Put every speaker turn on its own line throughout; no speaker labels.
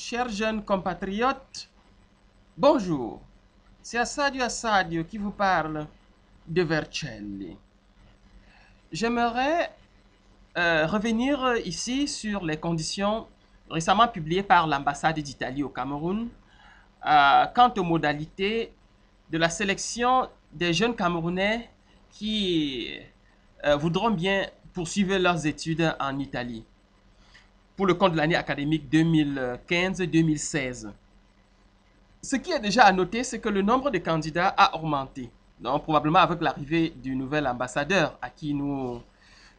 Chers jeunes compatriotes, bonjour. C'est Assadio qui vous parle de Vercelli. J'aimerais revenir ici sur les conditions récemment publiées par l'ambassade d'Italie au Cameroun quant aux modalités de la sélection des jeunes Camerounais qui voudront bien poursuivre leurs études en Italie pour le compte de l'année académique 2015-2016. Ce qui est déjà à noter, c'est que le nombre de candidats a augmenté. Donc, probablement avec l'arrivée du nouvel ambassadeur à qui nous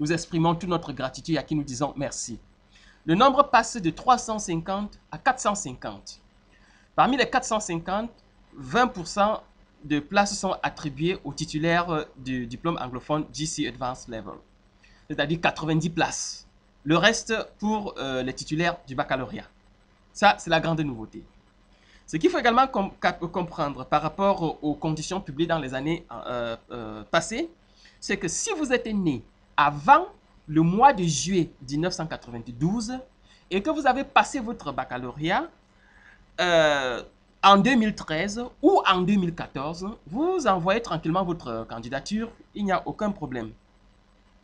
exprimons toute notre gratitude et à qui nous disons merci. Le nombre passe de 350 à 450. Parmi les 450, 20% de places sont attribuées aux titulaires du diplôme anglophone GC Advanced Level, c'est-à-dire 90 places. Le reste pour les titulaires du baccalauréat. Ça, c'est la grande nouveauté. Ce qu'il faut également comprendre par rapport aux conditions publiées dans les années passées, c'est que si vous êtes né avant le mois de juillet 1992 et que vous avez passé votre baccalauréat en 2013 ou en 2014, vous envoyez tranquillement votre candidature, il n'y a aucun problème.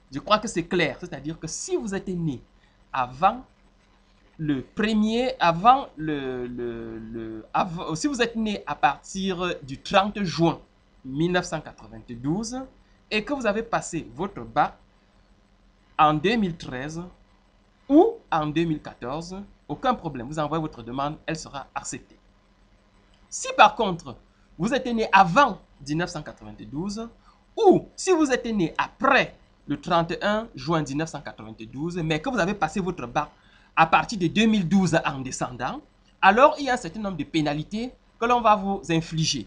Je crois que c'est clair, c'est-à-dire que si vous êtes né avant le premier, si vous êtes né à partir du 30 juin 1992 et que vous avez passé votre bac en 2013 ou en 2014, aucun problème, vous envoyez votre demande, elle sera acceptée. Si par contre, vous êtes né avant 1992 ou si vous êtes né après le 31 juin 1992, mais que vous avez passé votre bac à partir de 2012 en descendant, alors il y a un certain nombre de pénalités que l'on va vous infliger.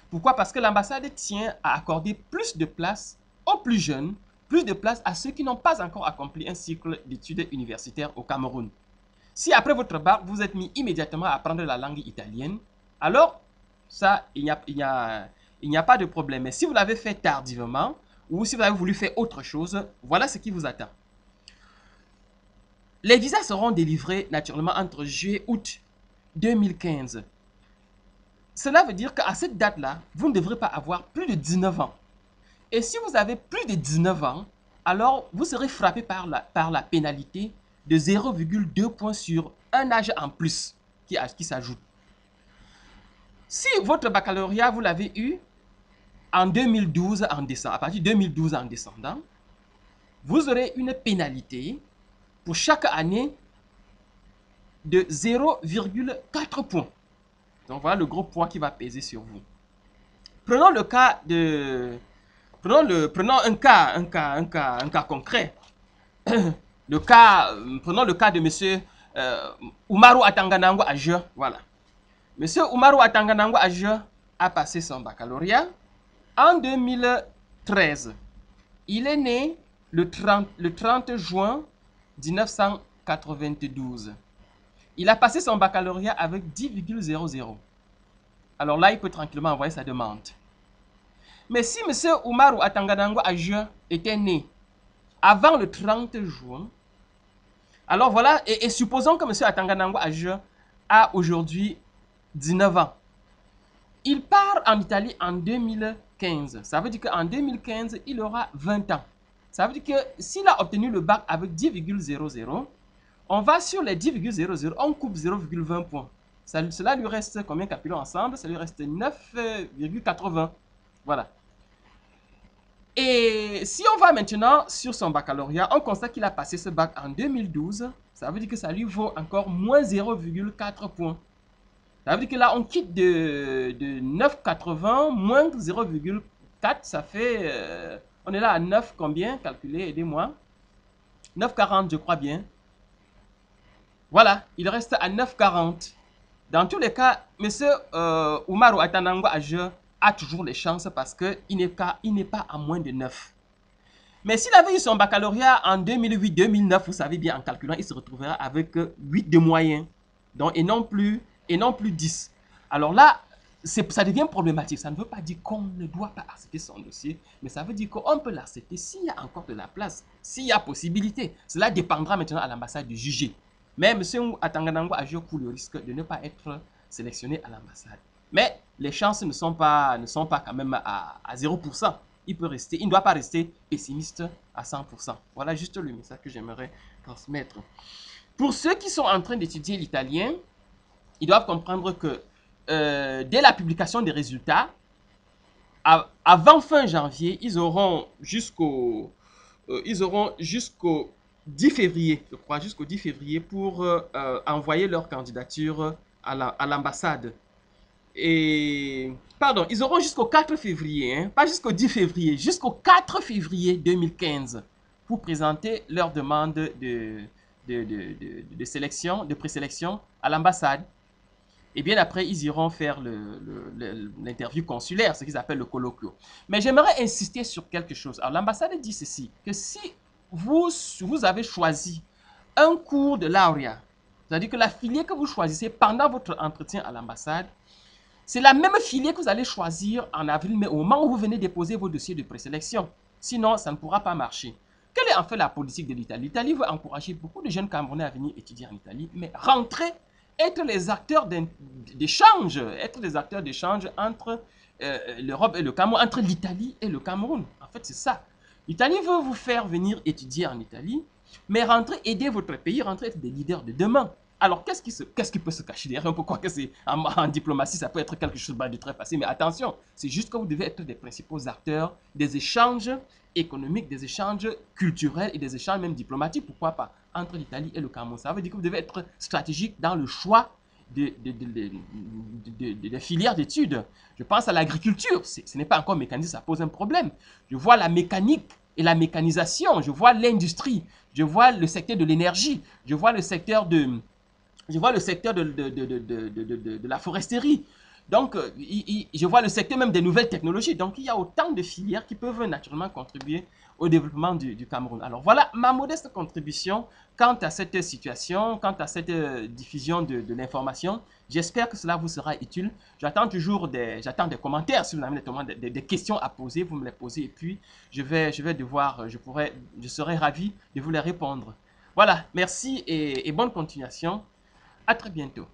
Pourquoi? Parce que l'ambassade tient à accorder plus de place aux plus jeunes, plus de place à ceux qui n'ont pas encore accompli un cycle d'études universitaires au Cameroun. Si après votre bac, vous êtes mis immédiatement à apprendre la langue italienne, alors ça, il n'y a pas de problème. Mais si vous l'avez fait tardivement, ou si vous avez voulu faire autre chose, voilà ce qui vous attend. Les visas seront délivrés naturellement entre juillet et août 2015. Cela veut dire qu'à cette date-là, vous ne devrez pas avoir plus de 19 ans. Et si vous avez plus de 19 ans, alors vous serez frappé par la pénalité de 0,2 points sur un âge en plus qui s'ajoute. Si votre baccalauréat, vous l'avez eu en 2012 en descendant, à partir de 2012 en descendant, vous aurez une pénalité pour chaque année de 0,4 points. Donc voilà le gros poids qui va peser sur vous. Prenons le cas de... Prenons un cas concret. Prenons le cas de monsieur Oumarou Atanganango Aje. Voilà. Monsieur Oumarou Atanganango Aje a passé son baccalauréat en 2013. Il est né le 30 juin 1992. Il a passé son baccalauréat avec 10,00. Alors là, il peut tranquillement envoyer sa demande. Mais si M. Oumarou Atanganango Aje était né avant le 30 juin, alors voilà, et supposons que M. Atanganango Aje a aujourd'hui 19 ans. Il part en Italie en 2015. Ça veut dire qu'en 2015, il aura 20 ans. Ça veut dire que s'il a obtenu le bac avec 10,00, on va sur les 10,00, on coupe 0,20 points. Cela lui reste, combien calculons ensemble? Ça lui reste 9,80. Voilà. Et si on va maintenant sur son baccalauréat, on constate qu'il a passé ce bac en 2012. Ça veut dire que ça lui vaut encore moins 0,4 points. Ça veut dire que là, on quitte de 9,80 moins 0,4. Ça fait... on est là à 9 combien? Calculez, aidez-moi. 9,40 je crois bien. Voilà, il reste à 9,40. Dans tous les cas, M. Oumarou Atanganango Aje a toujours les chances parce qu'il n'est pas à moins de 9. Mais s'il avait eu son baccalauréat en 2008-2009, vous savez bien, en calculant, il se retrouvera avec 8 de moyenne. Donc, et non plus 10. Alors là, ça devient problématique. Ça ne veut pas dire qu'on ne doit pas accepter son dossier, mais ça veut dire qu'on peut l'accepter s'il y a encore de la place, s'il y a possibilité. Cela dépendra maintenant à l'ambassade de juger. Mais M. Atanganango a joué le risque de ne pas être sélectionné à l'ambassade. Mais les chances ne sont pas quand même à 0%. Il ne doit pas rester pessimiste à 100%. Voilà juste le message que j'aimerais transmettre. Pour ceux qui sont en train d'étudier l'italien, ils doivent comprendre que dès la publication des résultats, avant fin janvier, ils auront jusqu'au 10 février, je crois, jusqu'au 10 février pour envoyer leur candidature à l'ambassade. Et, pardon, ils auront jusqu'au 4 février, hein, pas jusqu'au 10 février, jusqu'au 4 février 2015 pour présenter leur demande de sélection, de présélection à l'ambassade. Et bien après, ils iront faire l'interview consulaire, ce qu'ils appellent le colloquio. Mais j'aimerais insister sur quelque chose. Alors, l'ambassade dit ceci, que si vous avez choisi un cours de laurea, c'est-à-dire que la filière que vous choisissez pendant votre entretien à l'ambassade, c'est la même filière que vous allez choisir en avril, mais au moment où vous venez déposer vos dossiers de présélection. Sinon, ça ne pourra pas marcher. Quelle est en fait la politique de l'Italie? L'Italie veut encourager beaucoup de jeunes Camerounais à venir étudier en Italie, mais rentrer, être les acteurs d'échange, entre l'Europe et le Cameroun, entre l'Italie et le Cameroun. En fait, c'est ça. L'Italie veut vous faire venir étudier en Italie, mais rentrer, aider votre pays, rentrer, être des leaders de demain. Alors, qu'est-ce qui peut se cacher derrière? Pourquoi que c'est en diplomatie, ça peut être quelque chose de très facile. Mais attention, c'est juste que vous devez être des principaux acteurs des échanges économiques, des échanges culturels et des échanges même diplomatiques, pourquoi pas, entre l'Italie et le Cameroun. Ça veut dire que vous devez être stratégique dans le choix des filières d'études. Je pense à l'agriculture. Ce n'est pas encore mécanisé, ça pose un problème. Je vois la mécanique et la mécanisation. Je vois l'industrie. Je vois le secteur de l'énergie. Je vois le secteur de la foresterie. Donc, je vois le secteur même des nouvelles technologies. Donc, il y a autant de filières qui peuvent naturellement contribuer au développement du Cameroun. Alors, voilà ma modeste contribution quant à cette situation, quant à cette diffusion de l'information. J'espère que cela vous sera utile. J'attends toujours des commentaires. Si vous avez des questions à poser, vous me les posez. Et puis, je serai ravi de vous les répondre. Voilà, merci et bonne continuation. À très bientôt.